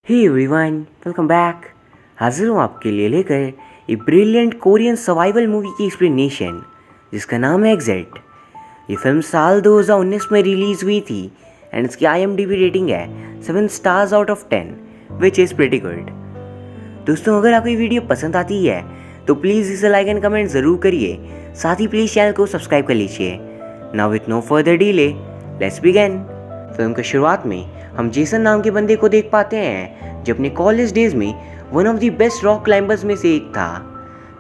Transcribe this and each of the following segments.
Hey everyone, welcome back. हाजिर हूँ आपके लिए लेकर एक ब्रिलियंट कोरियन सर्वाइवल मूवी की एक्सप्लेनेशन जिसका नाम है एग्जिट। ये फिल्म साल 2019 में रिलीज़ हुई थी एंड इसकी IMDb रेटिंग है 7 stars out of 10 which is pretty good. दोस्तों, अगर आपको ये वीडियो पसंद आती है तो प्लीज़ इसे लाइक एंड कमेंट ज़रूर करिए, साथ ही प्लीज़ चैनल को सब्सक्राइब कर लीजिए। Now with no further delay let's begin. Film की शुरुआत में हम जेसन नाम के बंदे को देख पाते हैं जो अपने कॉलेज डेज में one of the best rock climbers में से एक था,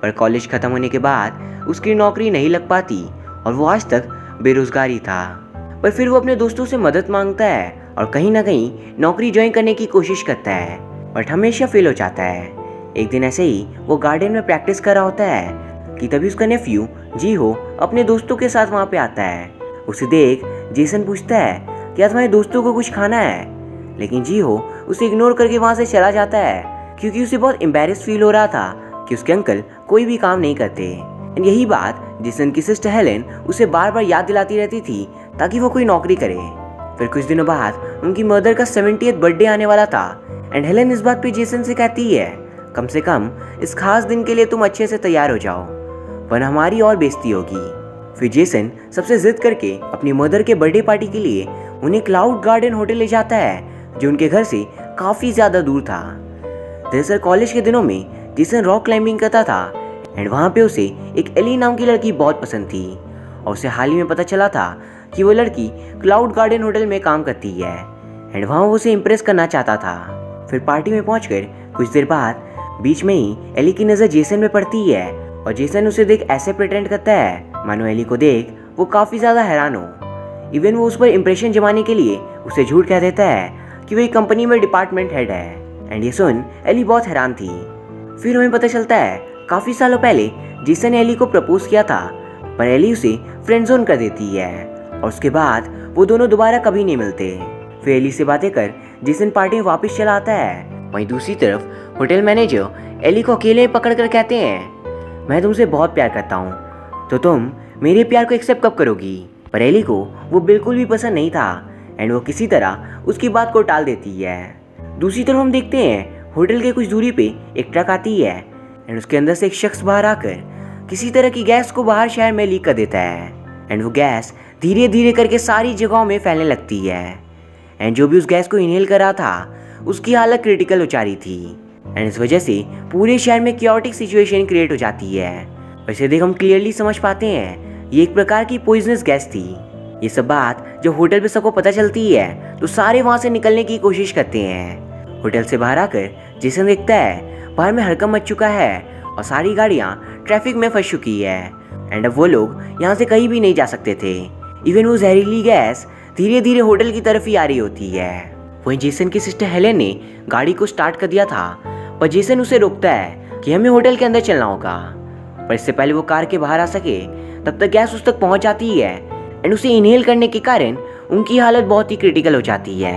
पर कॉलेज ख़त्म होने के बाद उसकी नौकरी नहीं लग पाती और वो आज तक बेरोजगारी था। पर फिर वो अपने दोस्तों से मदद मांगता है और कहीं ना कहीं नौकरी ज्वाइन करने की कोशिश करता है, बट हमेशा फेल हो जाता है। एक दिन ऐसे ही वो गार्डन में प्रैक्टिस कर रहा होता है कि तभी उसका नेफ्यू जी हो अपने दोस्तों के साथ वहाँ पे आता है। उसे देख जेसन पूछता है क्या तुम्हारे दोस्तों को कुछ खाना है, लेकिन जी हो उसे इग्नोर करके वहाँ से चला जाता है क्योंकि उसे बहुत एम्बैरेस फील हो रहा था कि उसके अंकल कोई भी काम नहीं करते। यही बात जेसन की सिस्टर हेलेन उसे बार बार याद दिलाती रहती थी ताकि वो कोई नौकरी करे। फिर कुछ दिनों बाद उनकी मदर का 70th बर्थडे आने वाला था एंड हेलेन इस बात पे जेसन से कहती है कम से कम इस खास दिन के लिए तुम अच्छे से तैयार हो जाओ वरना हमारी और बेइज्जती होगी। फिर जेसन सबसे जिद करके अपनी मदर के बर्थडे पार्टी के लिए उन्हें क्लाउड गार्डन होटल ले जाता है जो उनके घर से काफ़ी ज़्यादा दूर था। दरअसल कॉलेज के दिनों में जेसन रॉक क्लाइंबिंग करता था एंड वहाँ पे उसे एक एली नाम की लड़की बहुत पसंद थी और उसे हाल ही में पता चला था कि वो लड़की क्लाउड गार्डन होटल में काम करती है एंड वहाँ वो उसे इम्प्रेस करना चाहता था। फिर पार्टी में पहुँचकर कुछ देर बाद बीच में ही एली की नज़र जेसन में पड़ती है और जेसन उसे देख ऐसे प्रिटेंड करता है मानो एली को देख वो काफ़ी ज़्यादा हैरान हो। इवन वो उस पर इम्प्रेशन जमाने के लिए उसे झूठ कह देता है कि वो एक कंपनी में डिपार्टमेंट हेड है एंड ये सुन एली बहुत हैरान थी। फिर हमें पता चलता है काफ़ी सालों पहले जेसन ने एली को प्रपोज किया था पर एली उसे फ्रेंड जोन कर देती है और उसके बाद वो दोनों दोबारा कभी नहीं मिलते। फिर एली से बातें कर जेसन पार्टी में वापस चला आता है। वहीं दूसरी तरफ होटल मैनेजर एली को अकेले पकड़ कर कहते हैं मैं तुमसे बहुत प्यार करता हूँ तो तुम मेरे प्यार को एक्सेप्ट कब करोगी। पर एली को वो बिल्कुल भी पसंद नहीं था एंड वो किसी तरह उसकी बात को टाल देती है। दूसरी तरफ हम देखते हैं होटल के कुछ दूरी पे एक ट्रक आती है एंड उसके अंदर से एक शख्स बाहर आकर किसी तरह की गैस को बाहर शहर में लीक कर देता है एंड वो गैस धीरे धीरे करके सारी जगहों में फैलने लगती है एंड जो भी उस गैस को इनहेल कर रहा था उसकी हालत क्रिटिकल हो जा रही थी एंड इस वजह से पूरे शहर में क्योटिक सिचुएशन क्रिएट हो जाती है। वैसे देख हम क्लियरली समझ पाते हैं ये एक प्रकार की पॉइजनस गैस थी। ये सब बात जब होटल पे सबको पता चलती है तो सारे वहाँ से निकलने की कोशिश करते हैं। होटल से बाहर आकर जेसन देखता है बाहर में हड़कंप मच चुका है और सारी गाड़ियाँ ट्रैफिक में फंस चुकी है एंड अब वो लोग यहाँ से कहीं भी नहीं जा सकते थे। इवन वो जहरीली गैस धीरे धीरे होटल की तरफ ही आ रही होती है। वहीं जेसन की सिस्टर हेलेन ने गाड़ी को स्टार्ट कर दिया था पर जेसन उसे रोकता है कि हमें होटल के अंदर चलना होगा, पर इससे पहले वो कार के बाहर आ सके तब तक गैस उस तक पहुंच जाती है एंड उसे इनहेल करने के कारण उनकी हालत बहुत ही क्रिटिकल हो जाती है।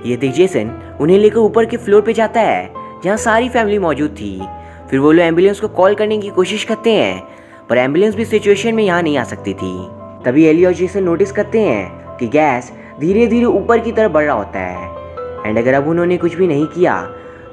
ये देख जेसन उन्हें लेकर ऊपर के फ्लोर पे जाता है जहां सारी फैमिली मौजूद थी। फिर वो लोग एम्बुलेंस को कॉल करने की कोशिश करते हैं पर एम्बुलेंस भी सिचुएशन में यहाँ नहीं आ सकती थी। तभी एली और जेसन नोटिस करते हैं कि गैस धीरे धीरे ऊपर की तरफ बढ़ रहा होता है एंड अगर अब उन्होंने कुछ भी नहीं किया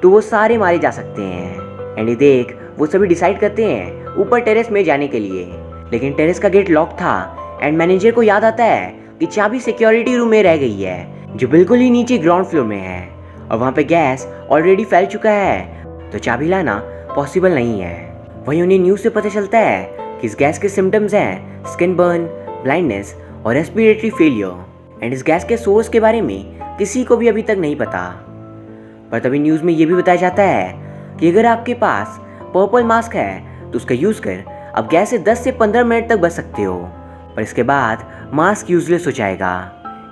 तो वो सारे मारे जा सकते हैं। एंड ये देख वो सभी डिसाइड करते हैं ऊपर टेरेस में जाने के लिए, लेकिन टेरेस का गेट लॉक था एंड मैनेजर को याद आता है कि चाबी सिक्योरिटी रूम में रह गई है जो बिल्कुल ही नीचे ग्राउंड फ्लोर में है और वहाँ पे गैस ऑलरेडी फैल चुका है तो चाबी लाना पॉसिबल नहीं है। वहीं उन्हें न्यूज़ से पता चलता है कि इस गैस के सिम्टम्स हैं स्किन बर्न, ब्लाइंडनेस और रेस्पिरेटरी फेलियर एंड इस गैस के सोर्स के बारे में किसी को भी अभी तक नहीं पता। पर तभी न्यूज़ में ये भी बताया जाता है कि अगर आपके पास पर्पल मास्क है तो उसका यूज़ कर अब गैस से 10 से 15 मिनट तक बच सकते हो, पर इसके बाद मास्क यूजलेस हो जाएगा।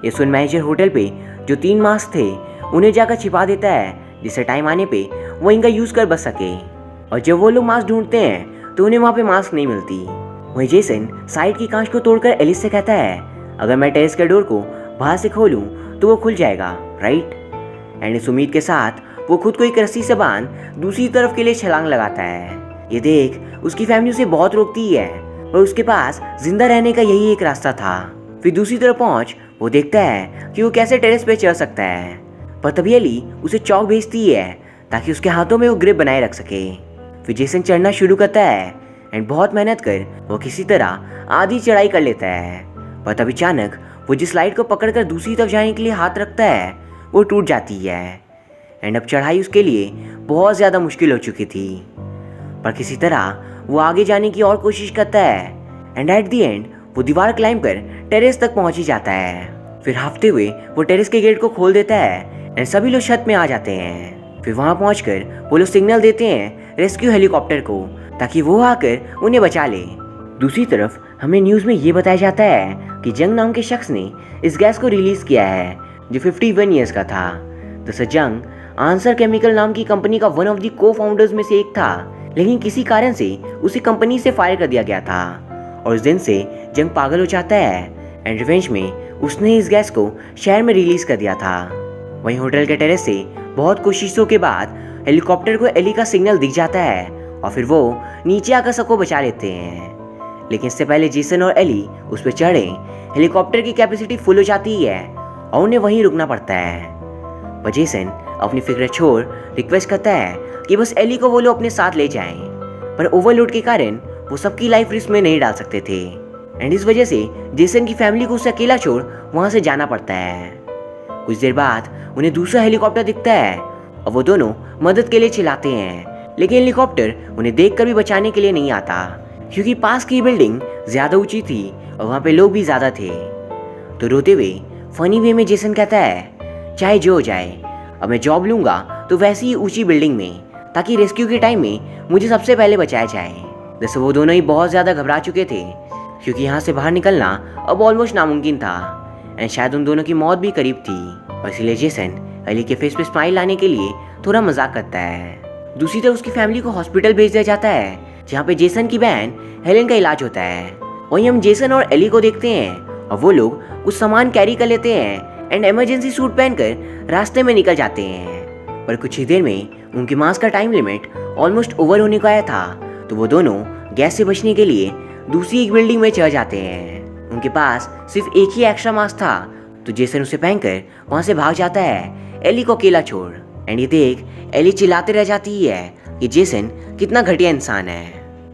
ये सुन मैनेजर होटल पे जो 3 मास्क थे उन्हें जाकर छिपा देता है जिससे टाइम आने पे वो इनका यूज़ कर बच सके। और जब वो लोग मास्क ढूंढते हैं तो उन्हें वहाँ पे मास्क नहीं मिलती। वहीं जेसन साइड की कांच को तोड़कर एलिस से कहता है अगर मैं टेरेस के डोर को बाहर से खोलूँ तो वो खुल जाएगा, राइट। एंड इस उम्मीद के साथ वो खुद को एक रस्सी से बांध दूसरी तरफ के लिए छलांग लगाता है। ये देख उसकी फैमिली उसे बहुत रोकती है और उसके पास जिंदा रहने का यही एक रास्ता था। फिर दूसरी तरफ पहुंच वो देखता है कि वो कैसे टेरेस पे चढ़ सकता है। पर तभी एली उसे चौक भेजती है ताकि उसके हाथों में वो ग्रिप बनाए रख सके। फिर जेसन चढ़ना शुरू करता है एंड बहुत मेहनत कर वो किसी तरह आधी चढ़ाई कर लेता है। पर तभी अचानक वो जिस लाइट को पकड़कर दूसरी तरफ जाने के लिए हाथ रखता है वो टूट जाती है एंड अब चढ़ाई उसके लिए बहुत ज़्यादा मुश्किल हो चुकी थी। पर किसी तरह वो आगे जाने की और कोशिश करता है एंड एट द एंड वो दीवार क्लाइंब कर टेरेस तक पहुंच ही जाता है। फिर हाफते हुए वो टेरेस के गेट को खोल देता है एंड सभी लोग छत में आ जाते हैं। फिर वहां पहुंचकर वो लोग सिग्नल देते हैं रेस्क्यू हेलीकॉप्टर को ताकि वो आकर उन्हें बचा ले। दूसरी तरफ हमें न्यूज़ में ये बताया जाता है कि जंग नाम के शख्स ने इस गैस को रिलीज किया है जो 51 ईयर्स का था। दरअसल जंग आंसर केमिकल नाम की कंपनी का वन ऑफ द को फाउंडर्स में से एक था, लेकिन किसी कारण से उसे कंपनी से फायर कर दिया गया था और उस दिन से जंग पागल हो जाता है एंड रिवेंज में उसने इस गैस को शहर में रिलीज कर दिया था। वहीं होटल के टेरेस से बहुत कोशिशों के बाद हेलीकॉप्टर को एली का सिग्नल दिख जाता है और फिर वो नीचे आकर सबको बचा लेते हैं। लेकिन इससे पहले जेसन और एली उस पर चढ़े हेलीकॉप्टर की कैपेसिटी फुल हो जाती है और उन्हें वहीं रुकना पड़ता है। पर जेसन अपनी फिक्र छोड़ रिक्वेस्ट करता है कि बस एली को वो लोग अपने साथ ले जाएं, पर ओवरलोड के कारण वो सबकी लाइफ रिस्क में नहीं डाल सकते थे एंड इस वजह से जेसन की फैमिली को उसे अकेला छोड़ वहां से जाना पड़ता है। कुछ देर बाद उन्हें दूसरा हेलीकॉप्टर दिखता है और वो दोनों मदद के लिए चिल्लाते हैं, लेकिन हेलीकॉप्टर उन्हें देखकर भी बचाने के लिए नहीं आता क्योंकि पास की बिल्डिंग ज्यादा ऊंची थी और वहां पे लोग भी ज्यादा थे। तो रोते हुए फनी वे में जेसन कहता है चाहे जो हो जाए अब मैं जॉब लूंगा तो वैसी ही ऊंची बिल्डिंग में, ताकि रेस्क्यू के टाइम में मुझे सबसे पहले बचाया जाए। जैसे वो दोनों ही बहुत ज़्यादा घबरा चुके थे क्योंकि यहाँ से बाहर निकलना अब ऑलमोस्ट नामुमकिन था एंड शायद उन दोनों की मौत भी करीब थी और इसलिए जेसन एली के फेस पे स्माइल लाने के लिए थोड़ा मजाक करता है। दूसरी तरफ उसकी फैमिली को हॉस्पिटल भेज दिया जाता है जहाँ पे जेसन की बहन हेलेन का इलाज होता है। वहीं हम जेसन और एली को देखते हैं और वो लोग कुछ सामान कैरी कर लेते हैं एंड इमरजेंसी सूट पहनकर रास्ते में निकल जाते हैं। पर कुछ ही देर में उनके मास्क का टाइम लिमिट ऑलमोस्ट ओवर होने को आया था, तो वो दोनों गैस से बचने के लिए दूसरी एक बिल्डिंग में चढ़ जाते हैं। उनके पास सिर्फ एक ही एक्स्ट्रा मास्क था, तो जेसन उसे पहनकर वहां से भाग जाता है एली को अकेला छोड़ एंड ये देख एली चिल्लाते रह जाती है कि जेसन कितना घटिया इंसान है।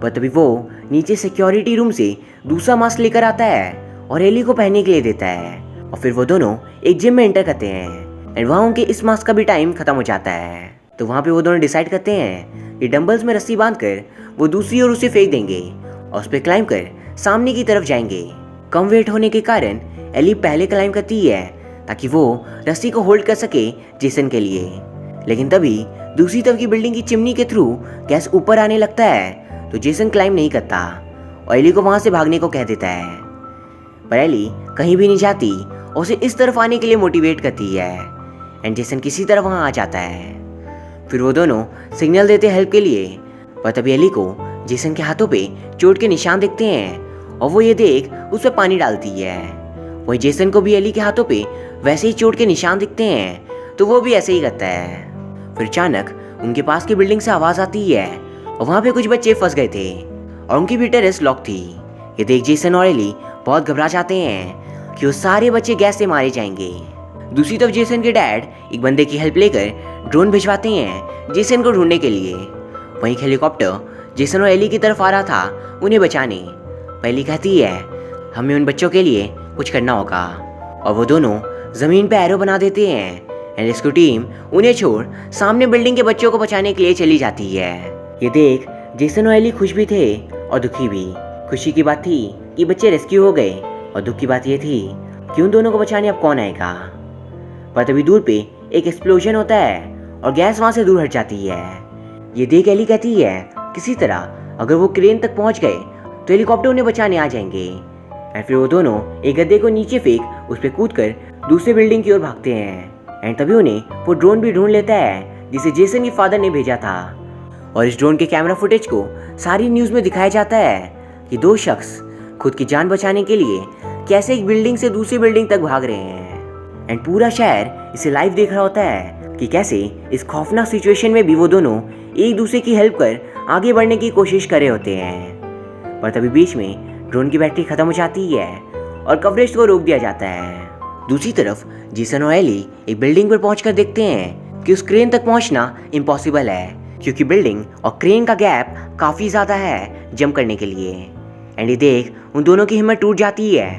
पर तभी वो नीचे सिक्योरिटी रूम से दूसरा मास्क लेकर आता है और एली को पहनने के लिए देता है और फिर वो दोनों एक जिम में एंटर करते हैं एंड वहाँ उनके इस मास्क का भी टाइम खत्म हो जाता है। तो वहाँ पे वो दोनों डिसाइड करते हैं कि डंबल्स में रस्सी बांधकर वो दूसरी ओर उसे फेंक देंगे और उस पर क्लाइंब कर सामने की तरफ जाएंगे। कम वेट होने के कारण एली पहले क्लाइंब करती है ताकि वो रस्सी को होल्ड कर सके जेसन के लिए, लेकिन तभी दूसरी तरफ की बिल्डिंग की चिमनी के थ्रू गैस ऊपर आने लगता है तो जेसन क्लाइंब नहीं करता और एली को वहां से भागने को कह देता है। पर एली कहीं भी नहीं जाती और उसे इस तरफ आने के लिए मोटिवेट करती है एंड जेसन किसी तरह वहां आ जाता है। फिर वो दोनों सिग्नल देते हेल्प के लिए, पर तभी एली को जेसन के हाथों पे चोट के निशान दिखते हैं और वो ये देख उस पर पानी डालती है। वही जेसन को भी एली के हाथों पे वैसे ही चोट के निशान दिखते हैं तो वो भी ऐसे ही करता है। फिर अचानक उनके पास की बिल्डिंग से आवाज आती है और वहाँ पे कुछ बच्चे फंस गए थे और उनकी भी टेरेस लॉक थी। ये देख जेसन और एली बहुत घबरा जाते हैं कि वो सारे बच्चे गैस से मारे जाएंगे। दूसरी तरफ जेसन के डैड एक बंदे की हेल्प लेकर ड्रोन भिजवाते हैं जेसन को ढूंढने के लिए। वहीं एक हेलीकॉप्टर जेसन और एली की तरफ आ रहा था उन्हें बचाने। एली कहती है हमें उन बच्चों के लिए कुछ करना होगा और वो दोनों जमीन पे एरो बना देते हैं एंड रेस्क्यू टीम उन्हें छोड़ सामने बिल्डिंग के बच्चों को बचाने के लिए चली जाती है। ये देख जेसन और एली खुश भी थे और दुखी भी। खुशी की बात थी कि बच्चे रेस्क्यू हो गए और दुख की बात ये थी कि उन दोनों को बचाने अब कौन आएगा। पर तभी दूर पे एक एक्सप्लोजन होता है और गैस वहां से दूर हट जाती है। ये देख एली कहती है किसी तरह अगर वो क्रेन तक पहुंच गए तो हेलीकॉप्टर उन्हें बचाने आ जाएंगे एंड फिर वो दोनों एक गद्दे को नीचे फेंक उस पर कूद कर दूसरे बिल्डिंग की ओर भागते हैं एंड तभी उन्हें वो ड्रोन भी ढूंढ लेता है जिसे जेसन के फादर ने भेजा था। और इस ड्रोन के कैमरा फुटेज को सारी न्यूज़ में दिखाया जाता है कि दो शख्स खुद की जान बचाने के लिए कैसे एक बिल्डिंग से दूसरी बिल्डिंग तक भाग रहे हैं एंड पूरा शहर इसे लाइव देख रहा होता है कि कैसे इस खौफनाक सिचुएशन में भी वो दोनों एक दूसरे की हेल्प कर आगे बढ़ने की कोशिश कर रहे होते हैं। पर तभी बीच में ड्रोन की बैटरी खत्म हो जाती है और कवरेज को रोक दिया जाता है। दूसरी तरफ जेसन और एली एक बिल्डिंग पर पहुंचकर देखते हैं कि उस क्रेन तक पहुंचना इम्पॉसिबल है, क्योंकि बिल्डिंग और क्रेन का गैप काफ़ी ज़्यादा है जंप करने के लिए। एंड ये देख उन दोनों की हिम्मत टूट जाती है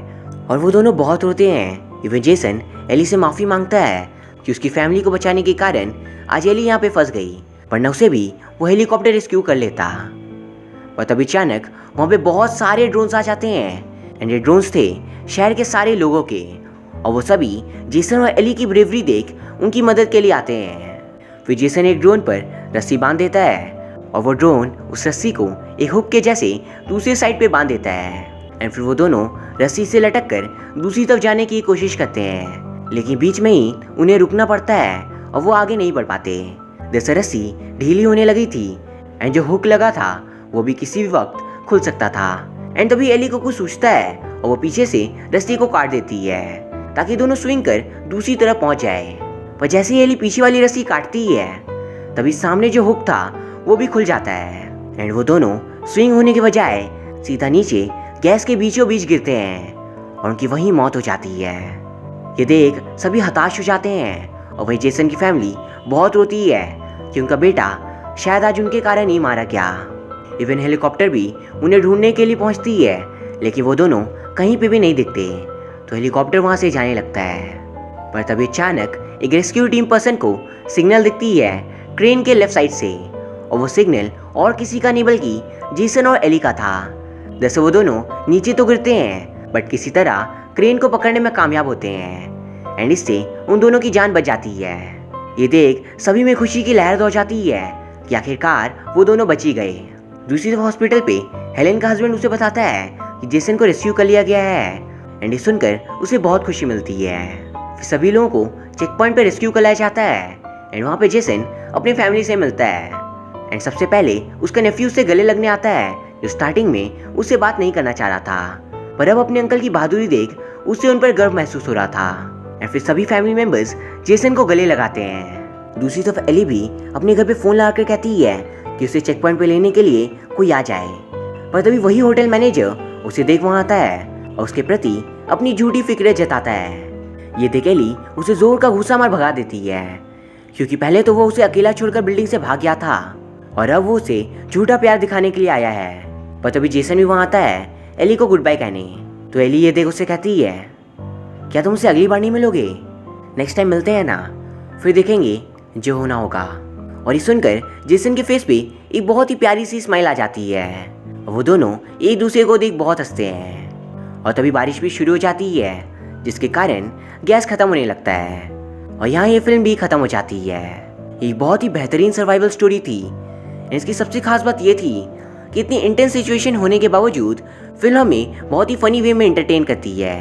और वो दोनों बहुत रोते हैं। इवन जेसन एली से माफ़ी मांगता है कि उसकी फैमिली को बचाने के कारण आज एली यहाँ पे फंस गई, वरना उसे भी वो हेलीकॉप्टर रेस्क्यू कर लेता। और तभी अचानक वहाँ पे बहुत सारे ड्रोन्स आ जाते हैं। एंड ये ड्रोन्स थे शहर के सारे लोगों के, और वो सभी जेसन और एली की ब्रेवरी देख उनकी मदद के लिए आते हैं। फिर जेसन एक ड्रोन पर रस्सी बांध देता है और वो ड्रोन उस रस्सी को एक हुक के जैसे दूसरी साइड पे बांध देता है। एंड फिर वो दोनों रस्सी से लटक कर दूसरी तरफ जाने की कोशिश करते हैं, लेकिन बीच में ही उन्हें रुकना पड़ता है और वो आगे नहीं बढ़ पाते। जैसे रस्सी ढीली होने लगी थी एंड जो हुक लगा था वो भी किसी भी वक्त खुल सकता था। एंड तभी एली को कुछ सूझता है और वो पीछे से रस्सी को काट देती है ताकि दोनों स्विंग कर दूसरी तरफ पहुंच जाए। पर जैसे ही एली पीछे वाली रस्सी काटती है तभी सामने जो हुक था वो भी खुल जाता है। एंड वो दोनों स्विंग होने के बजाय सीधा नीचे गैस के बीचों बीच गिरते हैं और उनकी वहीं मौत हो जाती है। ये देख सभी हताश हो जाते हैं और वही जेसन की फैमिली बहुत रोती है कि उनका बेटा शायद आज उनके कारण ही मारा गया। इवन हेलीकॉप्टर भी उन्हें ढूंढने के लिए पहुंचती है, लेकिन वो दोनों कहीं पे भी नहीं दिखते, तो हेलीकॉप्टर वहां से जाने लगता है। पर तभी अचानक एक रेस्क्यू टीम पर्सन को सिग्नल दिखती है क्रेन के लेफ्ट साइड से, और वो सिग्नल और किसी का नहीं बल्कि जेसन और एली का था। जैसे वो दोनों नीचे तो गिरते हैं बट किसी तरह क्रेन को पकड़ने में कामयाब होते हैं एंड इससे उन दोनों की जान बच जाती है। ये देख सभी में खुशी की लहर दौड़ जाती है कि आखिरकार वो दोनों बच ही गए। दूसरी तरफ हॉस्पिटल पे हेलेन का हस्बैंड उसे बताता है कि जेसन को रेस्क्यू कर लिया गया है एंड ये सुनकर उसे बहुत खुशी मिलती है। फिर सभी लोगों को चेक पॉइंट पे रेस्क्यू कर लाया जाता है एंड वहाँ पे जेसन अपनी फैमिली से मिलता है एंड सबसे पहले उसका नेफ्यू उससे गले लगने आता है, जो स्टार्टिंग में उससे बात नहीं करना चाह रहा था, पर अब अपने अंकल की बहादुरी देख उससे उन पर गर्व महसूस हो रहा था। एंड फिर सभी फैमिली मेंबर्स जेसन को गले लगाते हैं। दूसरी तरफ एली भी अपने घर पे फोन लगाकर कहती है कि उसे चेक पॉइंट पे लेने के लिए कोई आ जाए, पर तभी वही होटल मैनेजर उसे देख वहाँ आता है और उसके प्रति अपनी झूठी फिक्र जताता है। ये देख एली उसे जोर का घूसा मार भगा देती है, क्योंकि पहले तो वो उसे अकेला छोड़कर बिल्डिंग से भाग गया था और अब वो उसे झूठा प्यार दिखाने के लिए आया है। पर तभी जेसन भी वहाँ आता है एली को गुड बाय कहने, तो एली ये देख उससे कहती है क्या तुम उसे अगली बार नहीं मिलोगे, नेक्स्ट टाइम मिलते हैं ना, फिर देखेंगे जो होना होगा। और ये सुनकर जेसन के फेस पे एक बहुत ही प्यारी सी स्माइल आ जाती है और वो दोनों एक दूसरे को देख बहुत हंसते हैं। और तभी बारिश भी शुरू हो जाती है, जिसके कारण गैस खत्म होने लगता है और यहाँ ये फिल्म भी खत्म हो जाती है। एक बहुत ही बेहतरीन सर्वाइवल स्टोरी थी। इसकी सबसे खास बात ये थी कि इतनी इंटेंस सिचुएशन होने के बावजूद फिल्म हमें बहुत ही फनी वे में एंटरटेन करती है।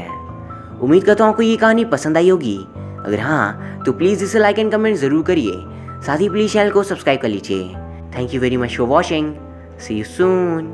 उम्मीद करता हूँ आपको ये कहानी पसंद आई होगी। अगर हाँ तो प्लीज़ इसे लाइक एंड कमेंट ज़रूर करिए, साथ ही प्लीज़ चैनल को सब्सक्राइब कर लीजिए। Thank you very much for watching, see you soon.